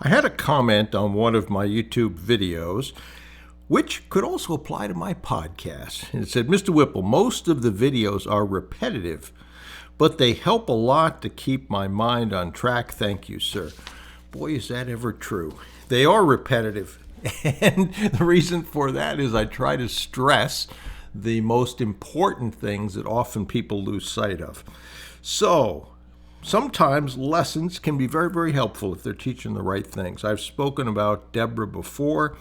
I had a comment on one of my YouTube videos, which could also apply to my podcast. And it said, Mr. Whipple, most of the videos are repetitive, but they help a lot to keep my mind on track. Thank you, sir. Boy, is that ever true. They are repetitive. And the reason for that is I try to stress the most important things that often people lose sight of. So, sometimes lessons can be very, very helpful if they're teaching the right things. I've spoken about Deborah before,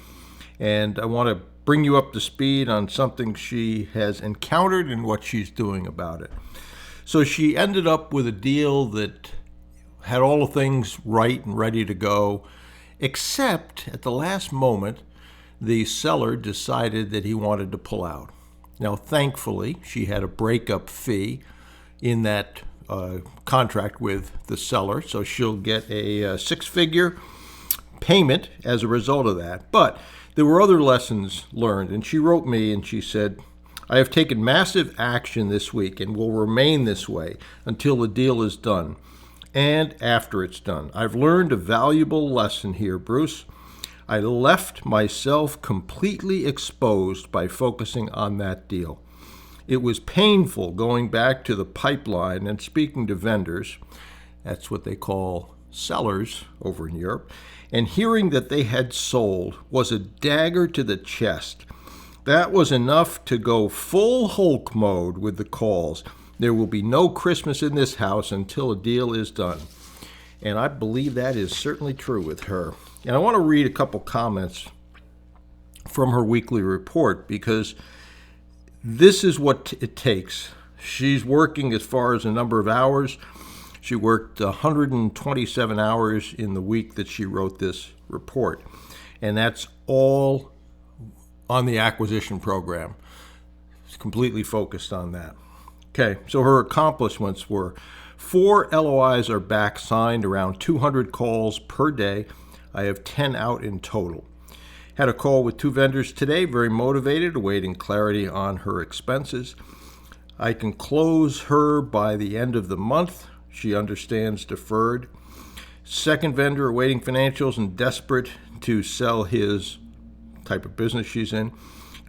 and I want to bring you up to speed on something she has encountered and what she's doing about it. So she ended up with a deal that had all the things right and ready to go, except at the last moment, the seller decided that he wanted to pull out. Now, thankfully, she had a breakup fee in that contract with the seller, so she'll get a six-figure payment as a result of that. But there were other lessons learned, and she wrote me and she said, I have taken massive action this week and will remain this way until the deal is done and after it's done. I've learned a valuable lesson here, Bruce. I left myself completely exposed by focusing on that deal. It was painful going back to the pipeline and speaking to vendors, that's what they call sellers over in Europe, and hearing that they had sold was a dagger to the chest. That was enough to go full Hulk mode with the calls. There will be no Christmas in this house until a deal is done. And I believe that is certainly true with her. And I want to read a couple comments from her weekly report because this is what it takes. She's working as far as a number of hours. She worked 127 hours in the week that she wrote this report. And that's all on the acquisition program. It's completely focused on that. Okay, so her accomplishments were 4 LOIs are back signed, around 200 calls per day. I have 10 out in total. Had a call with 2 vendors today, very motivated, awaiting clarity on her expenses. I can close her by the end of the month. She understands deferred. Second vendor awaiting financials and desperate to sell his type of business she's in,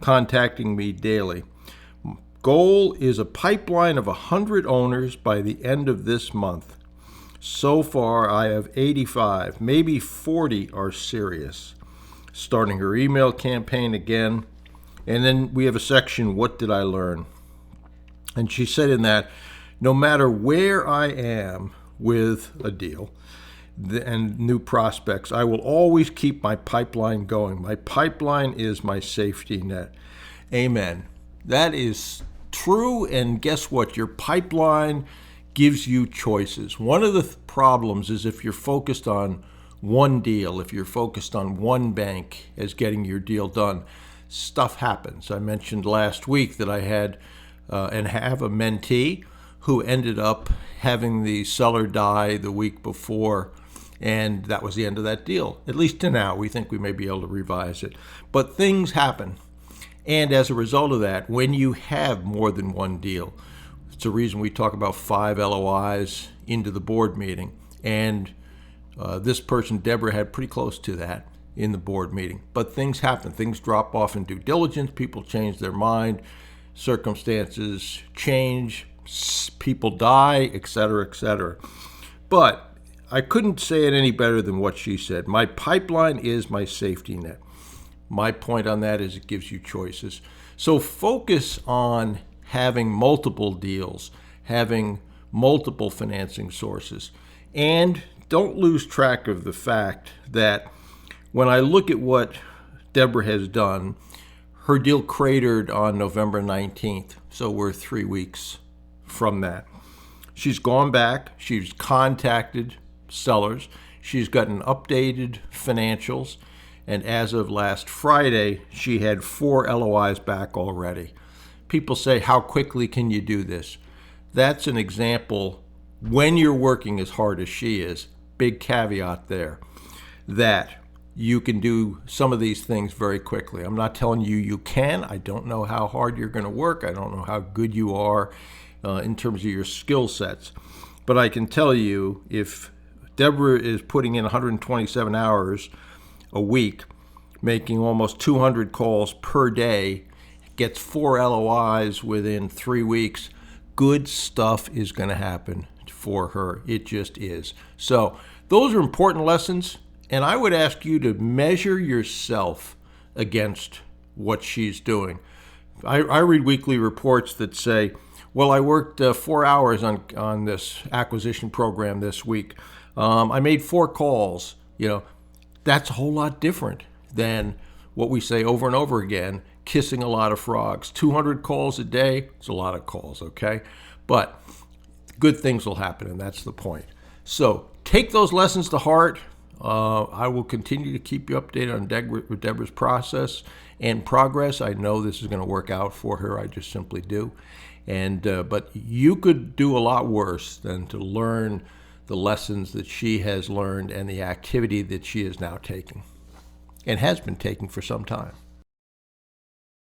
contacting me daily. Goal is a pipeline of 100 owners by the end of this month. So far, I have 85, maybe 40 are serious. Starting her email campaign again. And then we have a section, what did I learn? And she said in that, no matter where I am with a deal and new prospects, I will always keep my pipeline going. My pipeline is my safety net. Amen. That is true, and guess what? Your pipeline gives you choices. One of the problems is if you're focused on one deal, if you're focused on one bank as getting your deal done, stuff happens. I mentioned last week that I had and have a mentee who ended up having the seller die the week before, and that was the end of that deal. At least to now, we think we may be able to revise it. But things happen. And as a result of that, when you have more than one deal, it's a reason we talk about 5 LOIs into the board meeting. And this person, Deborah, had pretty close to that in the board meeting. But things happen. Things drop off in due diligence. People change their mind. Circumstances change. People die, etc., etc. But I couldn't say it any better than what she said. My pipeline is my safety net. My point on that is it gives you choices. So focus on having multiple deals, having multiple financing sources, and don't lose track of the fact that when I look at what Deborah has done, her deal cratered on November 19th, so we're 3 weeks from that. She's gone back, she's contacted sellers, she's gotten updated financials, and as of last Friday, she had 4 LOIs back already. People say, how quickly can you do this? That's an example when you're working as hard as she is, big caveat there, that you can do some of these things very quickly. I'm not telling you you can. I don't know how hard you're going to work. I don't know how good you are in terms of your skill sets. But I can tell you if Deborah is putting in 127 hours a week, making almost 200 calls per day, gets 4 LOIs within 3 weeks. Good stuff is going to happen for her. It just is. So those are important lessons, and I would ask you to measure yourself against what she's doing. I read weekly reports that say, well, I worked 4 hours on this acquisition program this week. I made 4 calls. That's a whole lot different than what we say over and over again, kissing a lot of frogs. 200 calls a day, it's a lot of calls, okay? But good things will happen, and that's the point. So take those lessons to heart. I will continue to keep you updated on Deborah's process and progress. I know this is going to work out for her. I just simply do. But you could do a lot worse than to learn the lessons that she has learned and the activity that she is now taking and has been taking for some time.